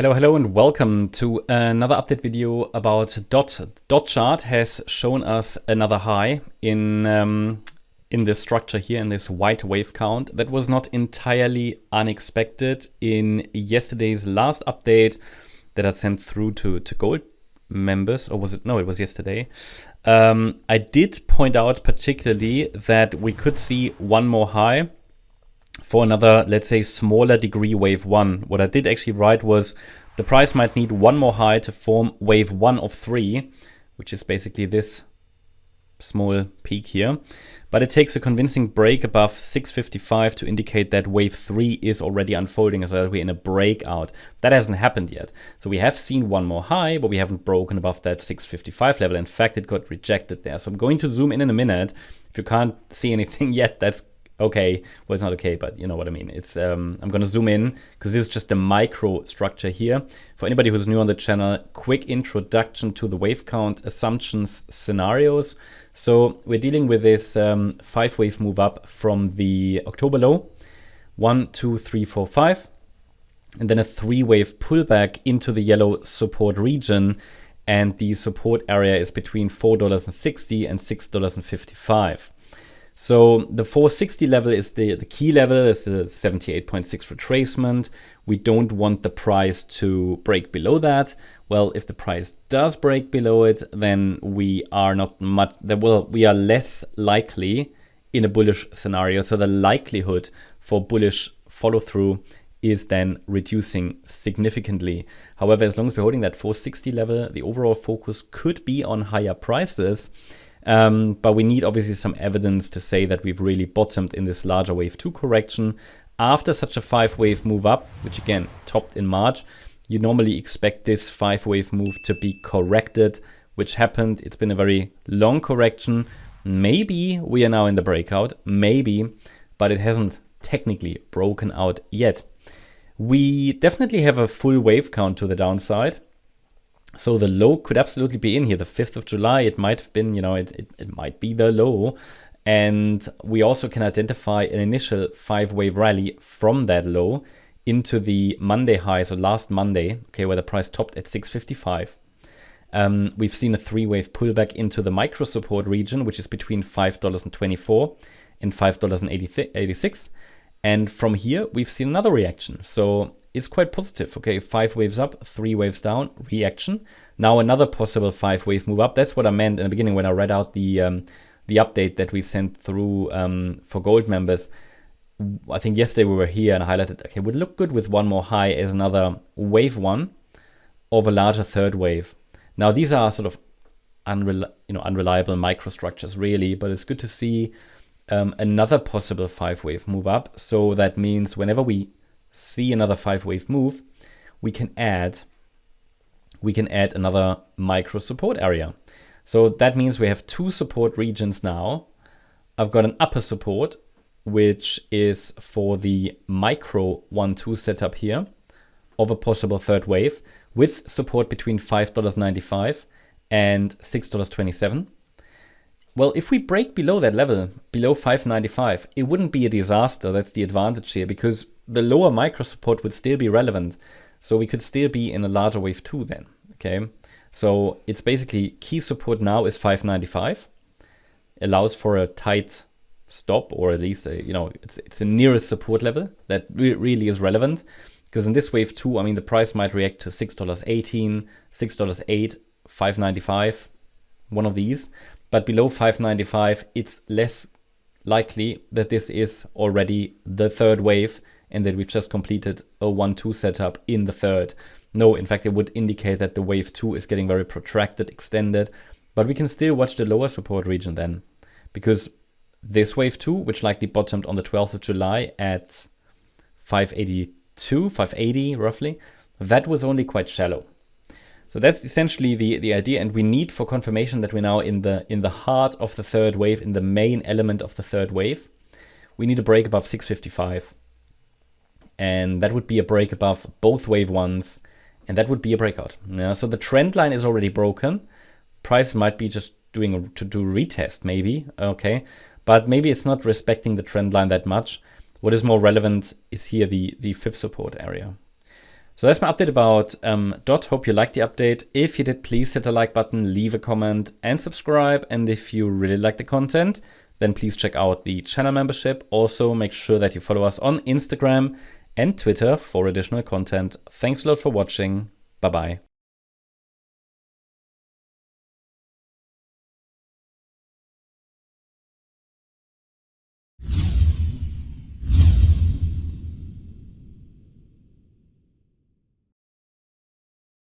Hello and welcome to another update video about DOT. DOT chart has shown us another high in this structure here, in this white wave count. That was not entirely unexpected in yesterday's last update that I sent through to gold members, or was it? No, it was yesterday. I did point out particularly that we could see one more high for another, let's say, smaller degree wave one. What I did actually write was the price might need one more high to form wave one of three, which is basically this small peak here. But it takes a convincing break above 655 to indicate that wave three is already unfolding, so that we're in a breakout. That hasn't happened yet. So we have seen one more high, but we haven't broken above that 655 level. In fact, it got rejected there. So I'm going to zoom in a minute. If you can't see anything yet, that's okay. Well, it's not okay, but you know what I mean. It's I'm going to zoom in because this is just a micro structure here. For anybody who's new on the channel, quick introduction to the wave count assumptions scenarios. So we're dealing with this 5-wave move up from the October low, 1, 2, 3, 4, 5, and then a 3-wave pullback into the yellow support region. And the support area is between $4.60 and $6.55. So the 460 level is the key level, is the 78.6 retracement. We don't want the price to break below that. Well, if the price does break below it, then we are we are less likely in a bullish scenario. So the likelihood for bullish follow through is then reducing significantly. However, as long as we're holding that 460 level, the overall focus could be on higher prices. But we need obviously some evidence to say that we've really bottomed in this larger wave 2 correction. After such a 5-wave move up, which again topped in March, you normally expect this 5-wave move to be corrected, which happened. It's been a very long correction. Maybe we are now in the breakout, maybe, but it hasn't technically broken out yet. We definitely have a full wave count to the downside. So the low could absolutely be in here. The 5th of July, it might have been, it might be the low. And we also can identify an initial 5-wave rally from that low into the Monday high, so last Monday, okay, where the price topped at 655. We've seen a 3-wave pullback into the micro support region, which is between $5.24 and $5.86. And from here, we've seen another reaction. So it's quite positive. Okay, 5 waves up, 3 waves down, reaction. Now another possible 5-wave move up. That's what I meant in the beginning when I read out the update that we sent through for gold members. I think yesterday we were here and I highlighted, okay, would look good with one more high as another wave 1 of a larger 3rd wave. Now these are sort of unreliable microstructures really, but it's good to see another possible 5-wave move up. So that means whenever we see another 5-wave move, we can add another micro support area. So that means we have 2 support regions now. I've got an upper support, which is for the micro 1-2 setup here of a possible 3rd wave with support between $5.95 and $6.27. Well, if we break below that level, below 595, it wouldn't be a disaster. That's the advantage here, because the lower micro support would still be relevant. So we could still be in a larger wave 2 then, okay? So it's basically key support now is 595, allows for a tight stop, or at least, it's the nearest support level that really is relevant. Because in this wave 2, I mean, the price might react to $6.18, $6.08, $5.95, one of these. But below 595, it's less likely that this is already the 3rd wave and that we've just completed a 1-2 setup in the 3rd. No, in fact, it would indicate that the wave 2 is getting very protracted, extended, but we can still watch the lower support region then, because this wave 2, which likely bottomed on the 12th of July at 582, 580 roughly, that was only quite shallow. So that's essentially the idea, and we need for confirmation that we're now in the heart of the 3rd wave, in the main element of the 3rd wave. We need a break above 655, and that would be a break above both wave 1s, and that would be a breakout. Yeah, so the trend line is already broken. Price might be just to do retest maybe, okay, but maybe it's not respecting the trend line that much. What is more relevant is here the fib support area. So that's my update about DOT. Hope you liked the update. If you did, please hit the like button, leave a comment and subscribe. And if you really like the content, then please check out the channel membership. Also, make sure that you follow us on Instagram and Twitter for additional content. Thanks a lot for watching. Bye-bye.